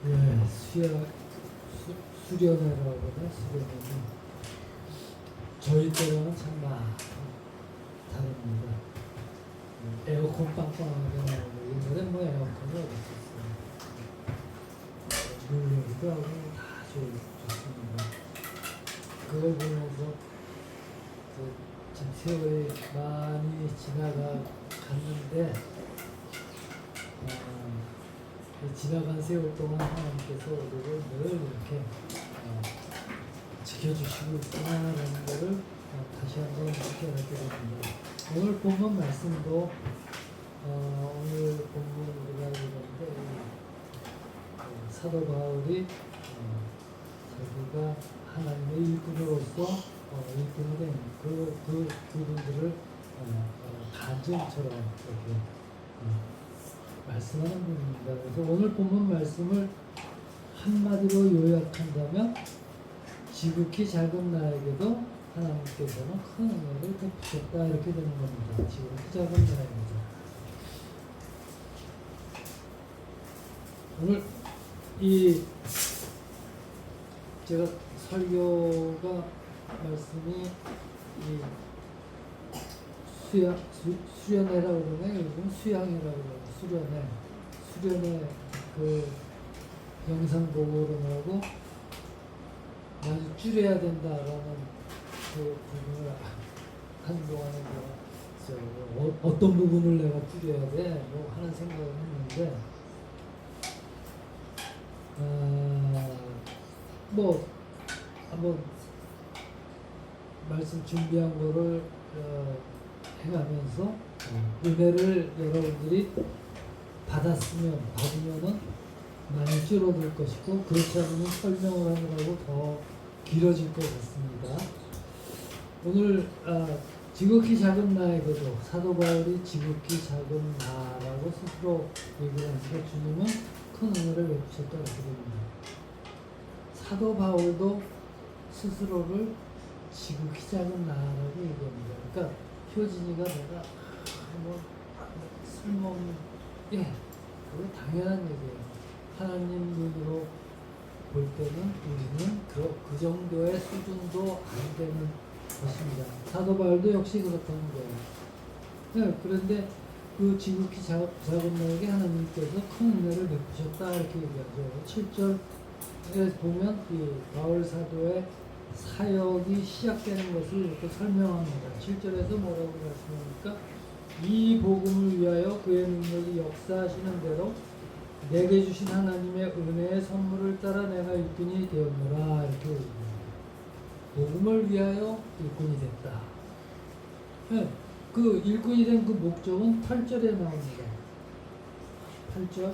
예, 수련회라고 하나 수련회는 저희 때랑은 참 다릅니다. 에어컨 빵빵하게 나오고 옛날에 뭐 에어컨이 어딨었어요. 물놀이도 하고 다 좋습니다. 그걸 보면서 참 세월이 많이 지나갔는데 지나간 세월 동안 하나님께서 우리를 늘 이렇게 지켜주시고 있구나라는 것을 다시 한번 느껴하게 됩니다. 오늘 본문 말씀도 오늘 본문 우리가 읽었는데 사도 바울이 자기가 하나님의 일꾼으로서 일꾼이 된 그분들을 간증처럼 이렇게 말씀하는 분입니다. 그래서 오늘 본문 말씀을 한마디로 요약한다면 지극히 작은 나에게도 하나님께서는 큰 은혜를 베푸셨다 이렇게 되는 겁니다. 지극히 작은 나에게도. 오늘 이 제가 설교가 말씀이 이 수련회라고 그러나요? 요즘 수양회라고 그러나요? 수련회 그 영상 보고 그러냐고 아주 줄여야 된다라는 그 부분을 한동안에 어떤 부분을 내가 줄여야 돼? 뭐 하는 생각을 했는데 뭐 한번 말씀 준비한 거를 해가면서 은혜를 여러분들이 받으면은 많이 줄어들 것이고 그렇지 않으면 설명을 하느라고 더 길어질 것 같습니다. 오늘 지극히 작은 나에게도 사도 바울이 지극히 작은 나라고 스스로 얘기를 하면서 주님은 큰 은혜를 베푸셨다 이렇게 됩니다. 사도 바울도 스스로를 지극히 작은 나라고 얘기합니다. 그러니까 효진이가 내가 쓸모없는 그거 당연한 얘기예요. 하나님 눈으로 볼 때는 우리는 그 정도의 수준도 안 되는 것입니다. 사도 바울도 역시 그렇다는 거예요. 그런데 그 지극히 작은 나에게 하나님께서 큰 은혜를 베푸셨다 이렇게 얘기하죠. 7절에 보면 이 바울 사도의 사역이 시작되는 것을 이렇게 설명합니다. 7절에서 뭐라고 말씀합니까? 이 복음을 위하여 그의 능력이 역사하시는 대로 내게 주신 하나님의 은혜의 선물을 따라 내가 일꾼이 되었노라 이렇게 얘기합니다. 복음을 위하여 일꾼이 됐다. 그 일꾼이 된 그 목적은 8절에 나옵니다. 8절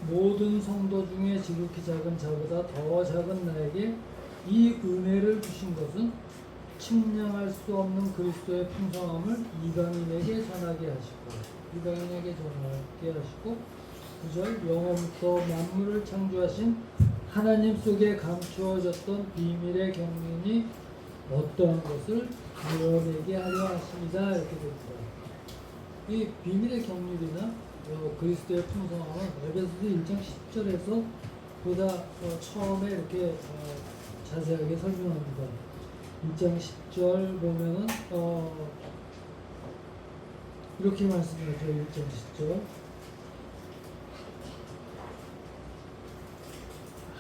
모든 성도 중에 지극히 작은 자보다 더 작은 나에게 이 은혜를 주신 것은 측량할 수 없는 그리스도의 풍성함을 이방인에게 전하게 하시고 9절 영원부터 만물을 창조하신 하나님 속에 감추어졌던 비밀의 경륜이 어떠한 것을 드러내게 하려 하십니다 이렇게 됩니다. 이 비밀의 경륜이나 그리스도의 풍성함은 에베소서 1장 10절에서 보다 처음에 이렇게 자세하게 설명합니다. 1장 10절 보면은 이렇게 말씀하죠. 1장 10절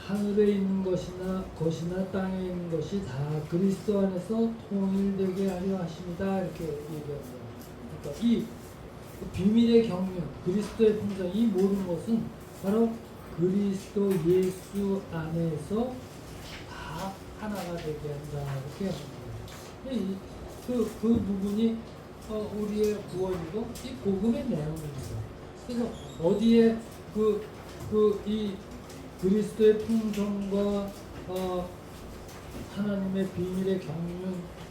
하늘에 있는 것이나 땅에 있는 것이 다 그리스도 안에서 통일되게 하려 하십니다 이렇게 얘기합니다. 그러니까 이 비밀의 경륜, 그리스도의 풍성, 이 모든 것은 바로 그리스도 예수 안에서 다 하나가 되게 한다 이렇게 합니다. 그 부분이 우리의 구원이고 이 복음의 내용입니다. 그래서 어디에 이 그리스도의 풍성과 하나님의 비밀의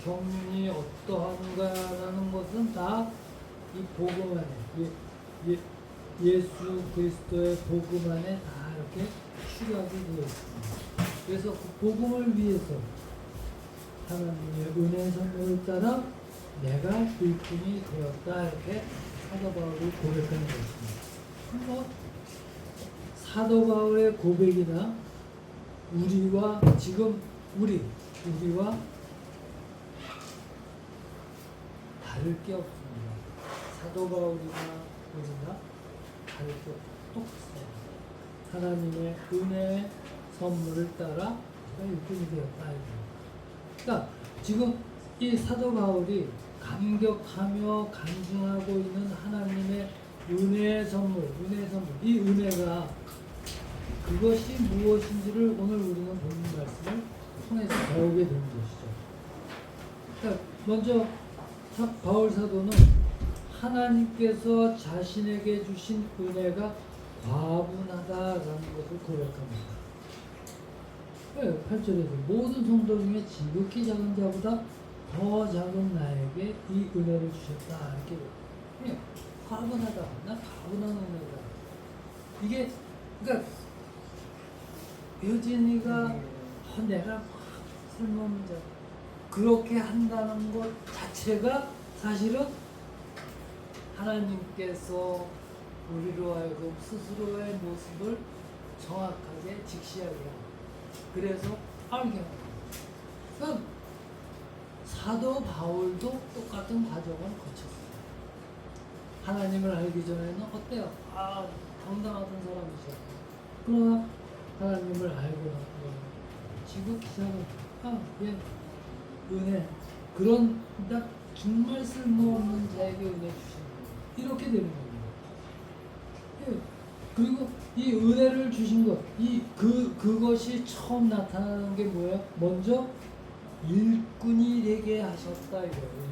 경륜이 어떠한가라는 것은 다 이 복음 안에 예수 그리스도의 복음 안에 다 이렇게 추가하게 되어 있습니다. 그래서 그 복음을 위해서 하나님의 은혜 선물을 따라 내가 일꾼이 되었다 이렇게 사도 바울이 고백하는 것입니다. 사도 바울의 고백이나 우리와 지금 우리와 다를 게 없습니다. 사도 바울이나 우리나 다를 게 똑같습니다. 하나님의 은혜의 선물을 따라 일꾼이 되었다. 그러니까 지금 이 사도 바울이 감격하며 간증하고 있는 하나님의 은혜의 선물, 이 은혜가 그것이 무엇인지를 오늘 우리는 본문 말씀을 통해서 배우게 되는 것이죠. 그러니까 먼저 바울 사도는 하나님께서 자신에게 주신 은혜가 과분하다라는 것을 고백합니다. 8절에서 모든 성도 중에 지극히 작은 자보다 더 작은 나에게 이 은혜를 주셨다. 이렇게 과분하다. 나 과분한 은혜다. 이게 그러니까 여진이가 내가 쓸모없는 자 그렇게 한다는 것 자체가 사실은 하나님께서 우리로 하여금 스스로의 모습을 정확하게 직시하게 합니다. 그래서 알게 합니다. 그럼 사도 바울도 똑같은 과정을 거쳤어요. 하나님을 알기 전에는 어때요? 당당하던 사람이죠. 그러나 하나님을 알고 나서 지극히 작은 은혜 그런 딱 정말 쓸모없는 자에게 은혜 주시는 거예요. 이렇게 되는 겁니다. 그리고 이 은혜를 주신 것, 그것이 처음 나타나는 게 뭐예요? 먼저 일꾼이 되게 하셨다 이거예요.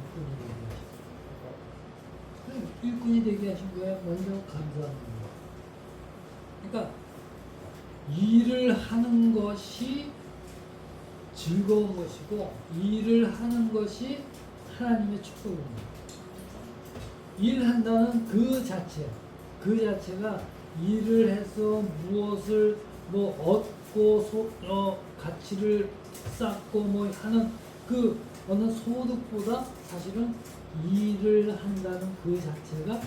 일꾼이 되게 하신 거예요. 먼저 감사합니다. 그러니까 일을 하는 것이 즐거운 것이고 일을 하는 것이 하나님의 축복입니다. 일한다는 그 자체가 일을 해서 무엇을 얻고 가치를 쌓고 하는 그 어느 소득보다 사실은 일을 한다는 그 자체가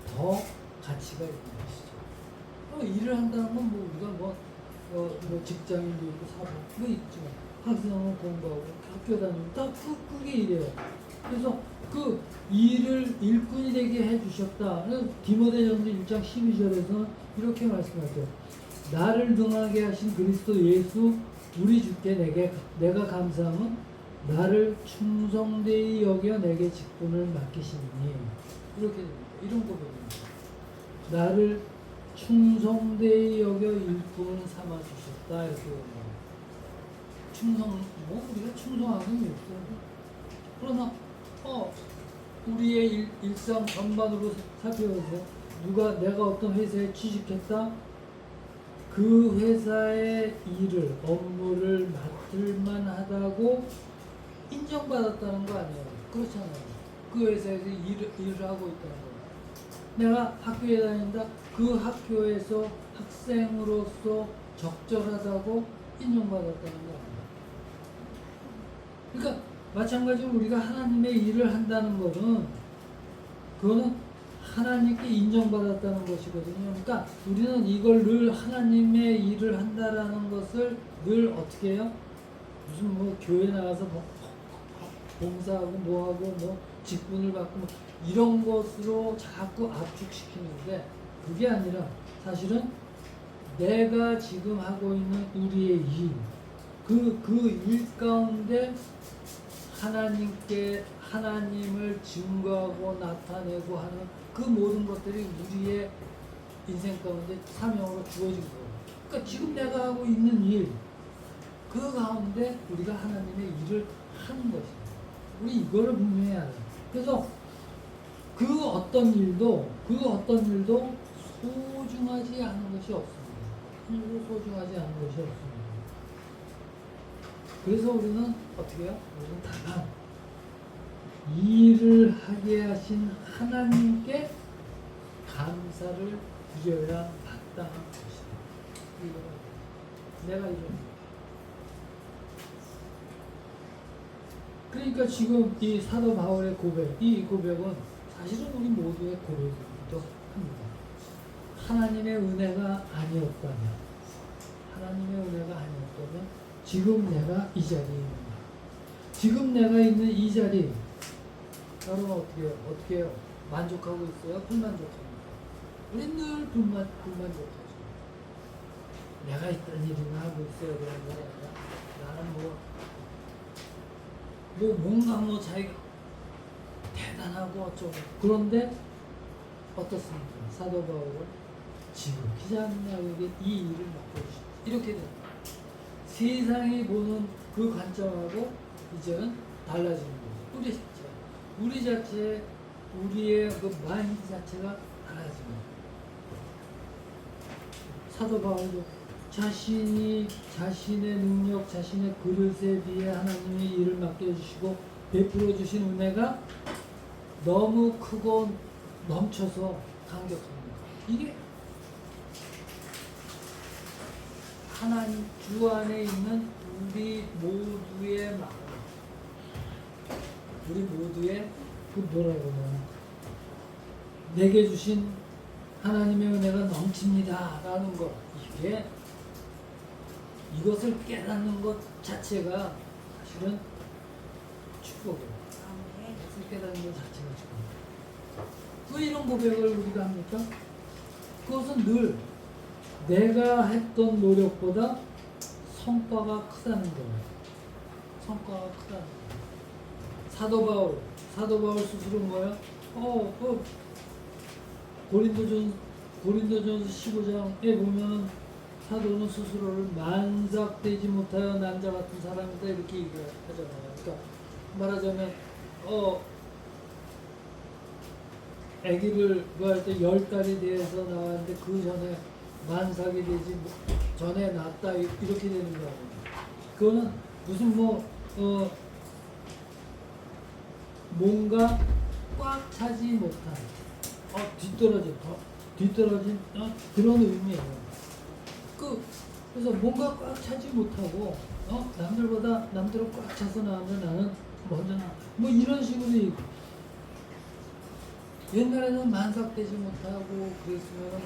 더 가치가 있는 것이죠. 일을 한다는 건 우리가 직장인도 있고 사복 있지만 학생은 공부하고 학교 다니고 다 그게 일이에요. 그래서 그 일을 일꾼이 되게 해주셨다. 디모데전서 1장 12절에서는 이렇게 말씀하죠. 나를 등하게 하신 그리스도 예수 우리 주께 내가 감사함은 나를 충성되이 여겨 내게 직분을 맡기시니 이렇게 됩니다. 이런 고백입니다. 나를 충성되이 여겨 일꾼 삼아 주셨다 이렇게 됩니다. 우리가 충성하는 일꾼. 그러나 우리의 일상 전반으로 살펴보세요. 내가 어떤 회사에 취직했다. 그 회사의 업무를 맡을만 하다고 인정받았다는 거 아니에요. 그렇잖아요. 그 회사에서 일을 하고 있다는 거예요. 내가 학교에 다닌다. 그 학교에서 학생으로서 적절하다고 인정받았다는 거 아니에요. 그러니까 마찬가지로 우리가 하나님의 일을 한다는 것은 그거는 하나님께 인정받았다는 것이거든요. 그러니까 우리는 이걸 늘 하나님의 일을 한다라는 것을 늘 어떻게 해요? 무슨 교회 나가서 봉사하고 뭐하고 직분을 받고 이런 것으로 자꾸 압축시키는데 그게 아니라 사실은 내가 지금 하고 있는 우리의 일 그 일 가운데 하나님을 증거하고 나타내고 하는 그 모든 것들이 우리의 인생 가운데 사명으로 주어진 거예요. 그러니까 지금 내가 하고 있는 일, 그 가운데 우리가 하나님의 일을 하는 것입니다. 우리 이거를 분명히 알아요. 그래서 그 어떤 일도 소중하지 않은 것이 없습니다. 소중하지 않은 것이 없습니다. 그래서 우리는 어떻게 해요? 우리는 다만 일을 하게 하신 하나님께 감사를 드려야 마땅한 것이다. 내가 이런. 그러니까 지금 이 사도 바울의 고백, 이 고백은 사실은 우리 모두의 고백이기도 합니다. 하나님의 은혜가 아니었다면, 하나님의 은혜가 아니었다면 지금 내가 이 자리에 있는 거야. 지금 내가 있는 이 자리, 여러분 어떻게 해요? 만족하고 있어요? 불만족합니까? 우린 늘 불만족하죠. 내가 있던 일이나 하고 있어야 되는 거 아니라 나는 뭔가 자기가 대단하고 어쩌고. 그런데 어떻습니까? 사도 바울은 지극히 작은 나에게 이 일을 맡겨주십니다. 이렇게 됩니다. 세상이 보는 그 관점하고 이제는 달라지는 거죠. 우리 자체, 우리의 그 마인드 자체가 달라집니다. 사도 바울도 자신의 능력, 자신의 그릇에 비해 하나님이 일을 맡겨주시고 베풀어 주신 은혜가 너무 크고 넘쳐서 감격합니다. 이게 하나님 주 안에 있는 우리 모두의 마음, 우리 모두의 그 뭐라고 하나, 내게 주신 하나님의 은혜가 넘칩니다 라는 것, 이것을 깨닫는 것 자체가 사실은 축복이에요. 이것을 깨닫는 것 자체가 축복이에요. 왜 이런 고백을 우리가 합니까? 그것은 늘 내가 했던 노력보다 성과가 크다는 거예요. 성과가 크다는 거예요. 사도 바울 스스로 뭐예요? 고린도전서 15장에 보면 사도는 스스로를 만삭되지 못하여 남자 같은 사람이다 이렇게 얘기하잖아요. 그러니까 말하자면 아기를 구할 때 10달이 돼서 나왔는데 그 전에 만삭이 되지 전에 낳았다 이렇게 되는 거예요. 그거는 무슨 뭔가 꽉 차지 못한 뒤떨어진 그런 의미예요. 그래서 뭔가 꽉 차지 못하고 남들은 꽉 차서 나오면 나는 먼저 나 이런 식으로 옛날에는 만삭되지 못하고 그랬으면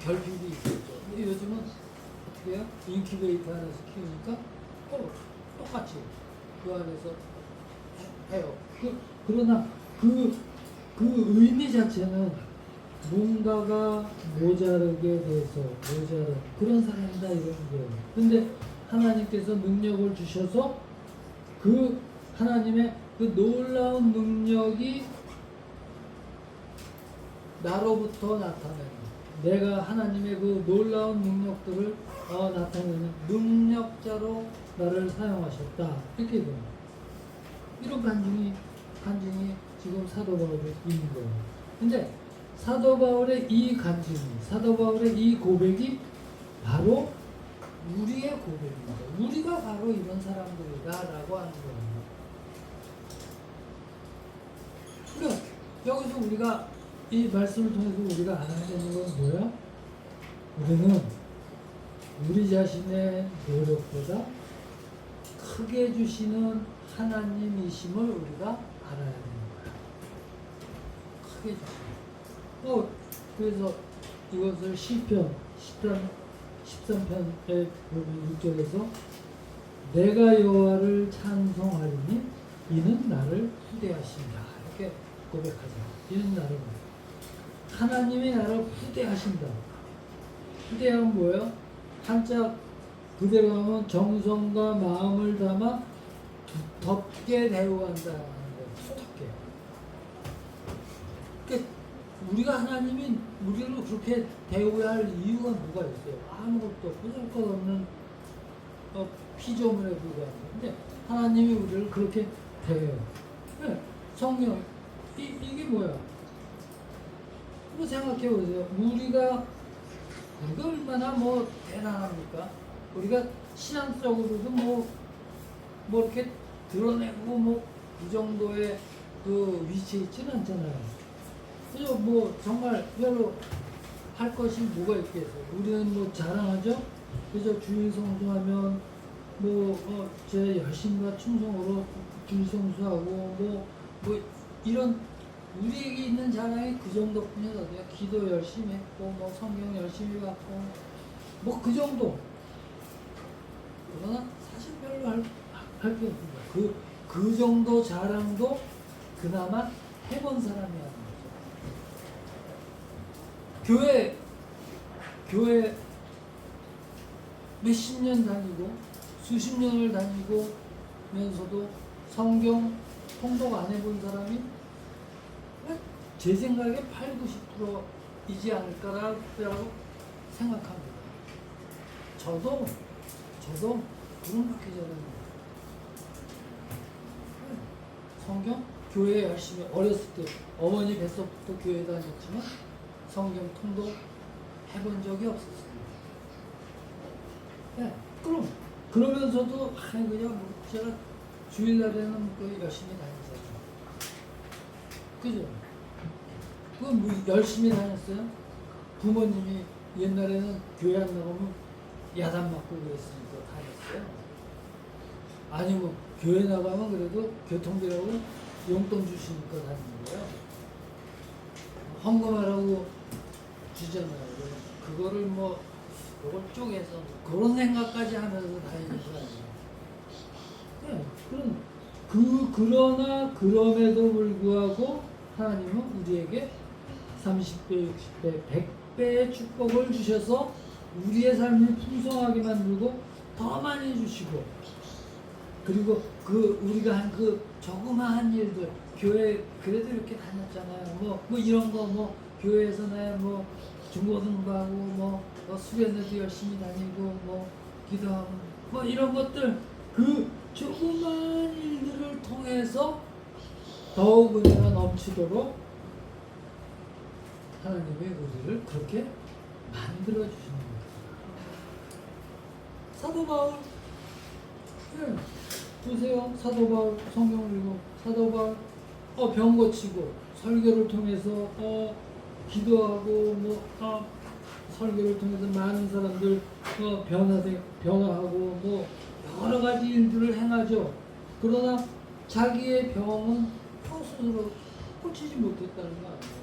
결핍이 있었죠. 근데 요즘은 어떻게 해요? 인큐베이터 안에서 키우니까 똑같이 그 안에서 해요. 그러나 그 의미 자체는 뭔가가 모자르게 돼서 그런 사람이다 이런 거예요. 근데 하나님께서 능력을 주셔서 그 하나님의 그 놀라운 능력이 나로부터 나타내는, 내가 하나님의 그 놀라운 능력들을 나타내는 능력자로 나를 사용하셨다 이렇게 돼요. 이런 간증이 지금 사도 바울에 있는 거예요. 근데 사도 바울의 이 간증이, 사도 바울의 이 고백이 바로 우리의 고백입니다. 우리가 바로 이런 사람들이다라고 하는 거예요. 그래, 여기서 우리가 이 말씀을 통해서 우리가 알아야 되는 건 뭐야? 우리는 우리 자신의 노력보다 크게 주시는 하나님이심을 우리가 알아야 되는 거야. 크게 주시는. 그래서 이것을 시편 13편에 보면 6절에서 내가 여호와를 찬송하리니 이는 나를 후대하신다 이렇게 고백하죠. 이는 나를 하나님이 나를 후대하신다. 후대하면 뭐예요? 한자 그대로 하면 정성과 마음을 담아 덥게 대우한다는 거예요. 덥게. 그러니까 우리가 하나님이 우리를 그렇게 대우해야 할 이유가 뭐가 있어요? 아무것도 없고 것 없는 피조물에 불과한 건데 하나님이 우리를 그렇게 대해요. 네, 성령 이게 뭐야? 생각해 보세요. 우리가 얼마나 대단합니까? 우리가 신앙적으로도 이렇게 드러내고 이 정도의 그 위치에 있지는 않잖아요. 그래서 정말 별로 할 것이 뭐가 있겠어요? 우리는 자랑하죠? 그래서 주일 성수하면 제 열심과 충성으로 주일 성수하고 이런 우리에게 있는 자랑이 그 정도뿐이 어디야. 기도 열심히 했고 뭐 성경 열심히 봤고 뭐 그 정도. 그러나 사실 별로 할 게 없습니다. 그 정도 자랑도 그나마 해본 사람이 하는 거죠. 교회 몇십 년 다니고 수십 년을 다니고면서도 성경 통독 안 해본 사람이 제 생각에 80~90%이지 않을까라고 생각합니다. 저도 그런 밖에 잘합니다. 성경 교회 열심히 어렸을 때 어머니 뱃속부터 교회 다녔지만 성경 통독 해본 적이 없었어요. 네, 그러면서도 그냥 뭐 제가 주일날에는 거의 열심히 다녔어요. 그죠? 그건 뭐 열심히 다녔어요? 부모님이 옛날에는 교회 안 나가면 야단 맞고 그랬으니까 다녔어요. 아니면 교회 나가면 그래도 교통비라고 용돈 주시니까 다니는 거예요. 헌금하라고 주잖아요. 그거를 뭐 요걸 쪼개서 그런 생각까지 하면서 다니는 거 아니에요. 네, 그러나 그럼에도 불구하고 하나님은 우리에게 30배, 60배, 100배의 축복을 주셔서 우리의 삶을 풍성하게 만들고 더 많이 주시고, 그리고 우리가 한 그 조그마한 일들, 교회 그래도 이렇게 다녔잖아요. 뭐 이런 거 뭐 교회에서나 뭐 중고등부하고 뭐 수련회도 열심히 다니고 뭐 기도하고 뭐 이런 것들, 그 조그마한 일들을 통해서 더욱 은혜가 넘치도록 하나님의 우리를 그렇게 만들어 주시는 거예요. 사도 바울, 네, 보세요. 사도 바울 성경을 읽고 사도 바울 병 고치고 설교를 통해서 기도하고 설교를 통해서 많은 사람들 변화하고 뭐 여러 가지 일들을 행하죠. 그러나 자기의 병은 스스로 고치지 못했다는 거 아니에요.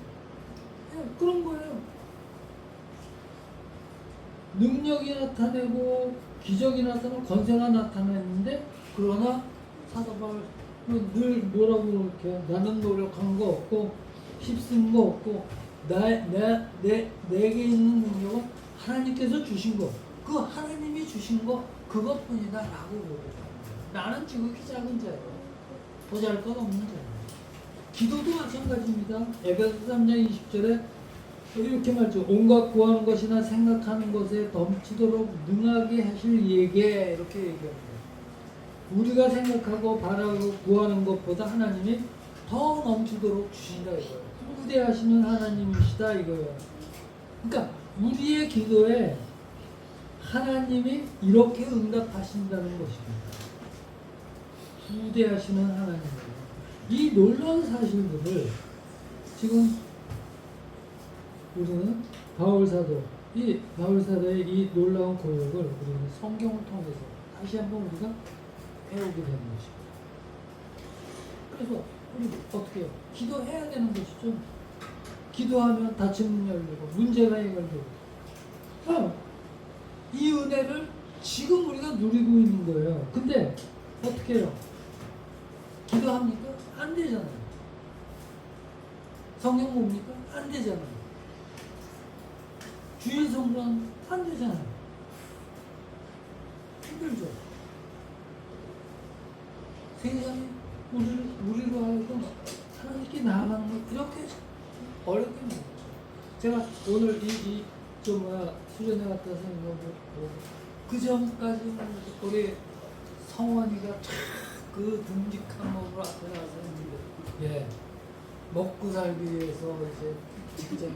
네, 그런 거예요. 능력이 나타내고 기적이 나타나고 권세가 나타났는데, 그러나 사도 바울 늘 뭐라고 이렇게 나는 노력한 거 없고 힘쓴 거 없고 내게 있는 능력은 하나님께서 주신 거, 그 하나님이 주신 거 그것뿐이다 라고 고백합니다. 나는 지극히 작은 자예요. 보잘것 없는 자예요. 기도도 마찬가지입니다. 에베소 3장 20절에 이렇게 말죠. 온갖 구하는 것이나 생각하는 것에 넘치도록 능하게 하실 이에게, 이렇게 얘기합니다. 우리가 생각하고 바라고 구하는 것보다 하나님이 더 넘치도록 주신다 이거예요. 후대하시는 하나님이시다 이거예요. 그러니까 우리의 기도에 하나님이 이렇게 응답하신다는 것입니다. 후대하시는 하나님이에요. 이 놀라운 사실들을 지금 우리는 이 바울 사도의 이 놀라운 고백을 우리는 성경을 통해서 다시 한번 우리가 배우게 되는 것입니다. 그래서 우리 어떻게 해요? 기도해야 되는 것이죠. 기도하면 닫힌 문 열리고 문제가 해결되고. 이 은혜를 지금 우리가 누리고 있는 거예요. 근데 어떻게 해요? 기도합니까? 안 되잖아요. 성경 봅니까? 안 되잖아요. 주일 성전 안 되잖아요. 힘들죠. 세상이 우리로 하여금 하나님께 나아가는 것 이렇게 어렵게 만들죠. 제가 오늘 수련회 갔다 생각하고 그 전까지 우리 성원이가 그 듬직한 몸으로 앞에 나서 했는데, 먹고 살기 위해서 이제 직장에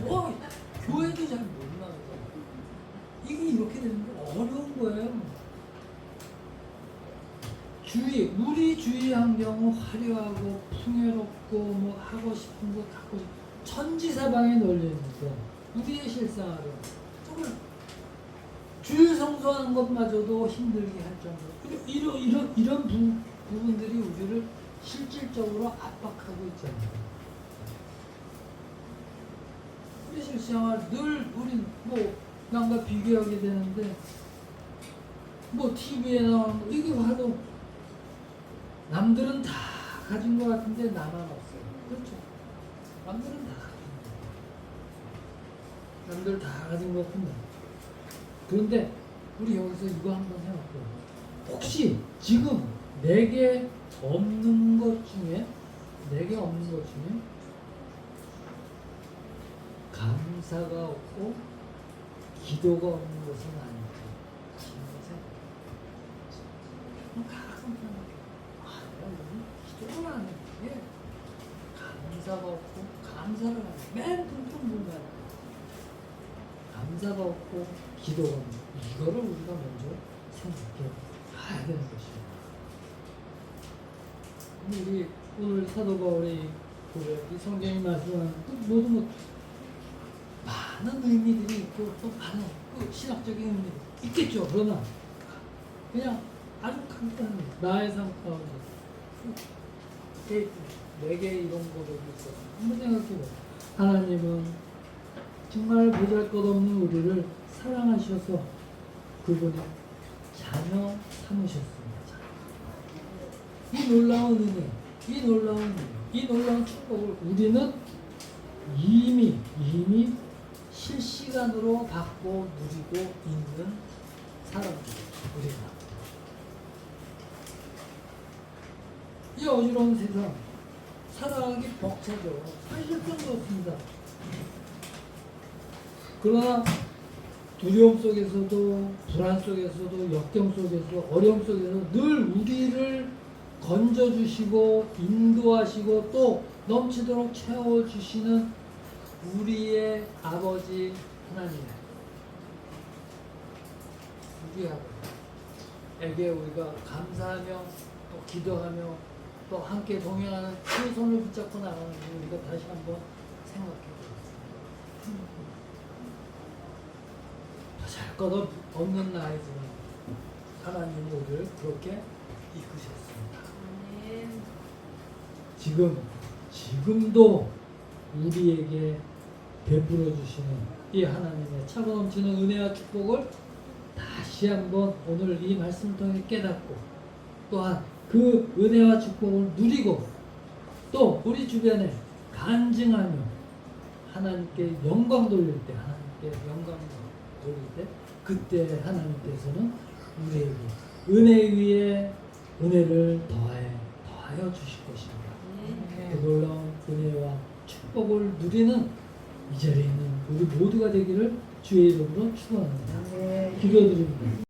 가고 교회도 잘 못 나가잖아요. 이게 이렇게 되는 게 어려운 거예요. 우리 주위 환경은 화려하고 풍요롭고 뭐 하고 싶은 거 갖고 천지사방에 널려있는데 우리의 실생활은 정말 주일 성수하는 것마저도 힘들게 할 정도. 이런 부분들이 우리를 실질적으로 압박하고 있잖아요. 우리 실생활 늘 우린 뭐 남과 비교하게 되는데 뭐 TV에 나오는 거 이게 바로 남들은 다 가진 것 같은데 나만 없어요. 그렇죠? 남들은 다 가진 거. 남들 다 가진 것 같은데. 그런데 우리 여기서 이거 한번 해볼게요. 혹시 지금 내게 없는 것 중에 감사가 없고 기도가 없는 것은 아닐까? 가끔 내가 요즘 기도를 안 해. 예. 감사가 없고 감사를 안 해. 맨 불평 불만. 감사가 없고 기도가 없는 이거를 우리가 먼저 생각해 봐야 되는 것입니다. 우리 오늘 사도 바울의 고백, 이 성경이 말씀하는 모두 뭐 많은 의미들이 있고 또 많은 신학적인 의미들이 있겠죠. 그러나 그냥 아주 간단한 나의 삶 가운데 내게 이런 고백이 있어. 한번 생각해봐. 하나님은 정말 보잘것없는 우리를 사랑하셔서 그분이 자녀 삼으셨습니다. 이 놀라운 은혜, 이 놀라운 축복을 우리는 이미 실시간으로 받고 누리고 있는 사람들, 우리가. 이 어지러운 세상, 살아가기 벅차죠. 사실상 그렇습니다. 그러나 두려움 속에서도, 불안 속에서도, 역경 속에서, 어려움 속에서 늘 우리를 건져주시고 인도하시고 또 넘치도록 채워주시는 우리의 아버지 하나님, 우리 아버지에게 우리가 감사하며 또 기도하며 또 함께 동행하는 그 손을 붙잡고 나가는 걸 우리가 다시 한번 생각해 보겠습니다. 잘 것 없는 나이지만 하나님은 우리를 그렇게 이끄셨습니다. 지금도 우리에게 베풀어 주시는 이 하나님의 차고 넘치는 은혜와 축복을 다시 한번 오늘 이 말씀을 통해 깨닫고 또한 그 은혜와 축복을 누리고 또 우리 주변에 간증하며 하나님께 영광 돌릴 때 그때 하나님께서는 우리에게 은혜 위에 은혜를 더하여 주실 것입니다. 그 놀라운 은혜와 축복을 누리는 이 자리에 있는 우리 모두가 되기를 주의 이름으로 축원합니다. 기도드립니다.